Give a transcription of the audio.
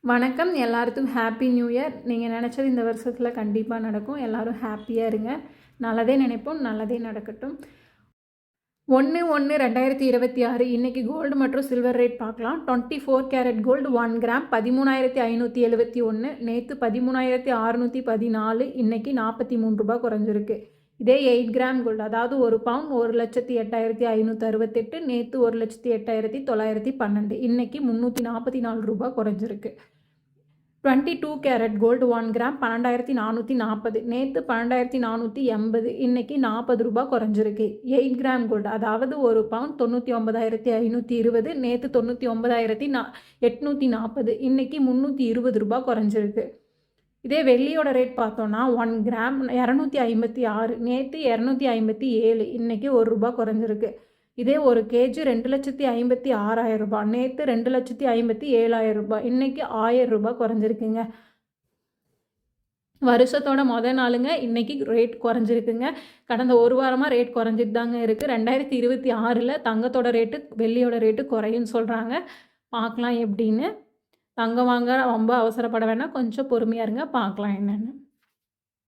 வணக்கம். எல்லாருக்கும் happy new year. நீங்கள் நினச்சது இந்த வருஷத்தில் கண்டிப்பாக நடக்கும். எல்லோரும் ஹாப்பியாக இருங்க. நல்லதே நினைப்போம், நல்லதே நடக்கட்டும். 1/1/2026 இன்றைக்கி கோல்டு மற்றும் சில்வர் ரேட் பார்க்கலாம். 24 கேரட் கோல்டு 1 கிராம் 13,571. நேற்று 13,614. இன்றைக்கி 43 ரூபா குறைஞ்சிருக்கு. இதே 8 கிராம் கோல்டு, அதாவது ஒரு பவுன் 1,08,568. நேற்று 1,08,912. இன்றைக்கி 344 ரூபா குறைஞ்சிருக்கு. 22 கேரட் கோல்டு 1 கிராம் 12,440. நேற்று 12,480. இன்றைக்கி 40 ரூபா குறைஞ்சிருக்கு. 8 கிராம் கோல்டு, அதாவது ஒரு பவுன் 99,520. நேற்று 99,840. இன்றைக்கி 320 ரூபா குறைஞ்சிருக்கு. இதே வெள்ளியோட ரேட் பார்த்தோன்னா 1 கிராம் 256. நேற்று 257. இன்றைக்கி 1 ரூபா குறைஞ்சிருக்கு. இதே ஒரு கேஜி 2,56,000 ரூபாய். நேற்று 2,57,000 ரூபாய். இன்றைக்கி 1000 ரூபாய் குறைஞ்சிருக்குங்க. வருஷத்தோட மொதல் நாளுங்க இன்றைக்கி ரேட் குறைஞ்சிருக்குங்க. கடந்த ஒரு வாரமாக ரேட் குறைஞ்சிட்டு தாங்க இருக்குது. 2026 தங்கத்தோட ரேட்டு வெள்ளியோட ரேட்டு குறையுன்னு சொல்கிறாங்க. பார்க்கலாம் எப்படின்னு. தங்கம் வாங்க ரொம்ப அவசரப்பட வேணாம், கொஞ்சம் பொறுமையாக இருங்க, பார்க்கலாம் என்னென்னு.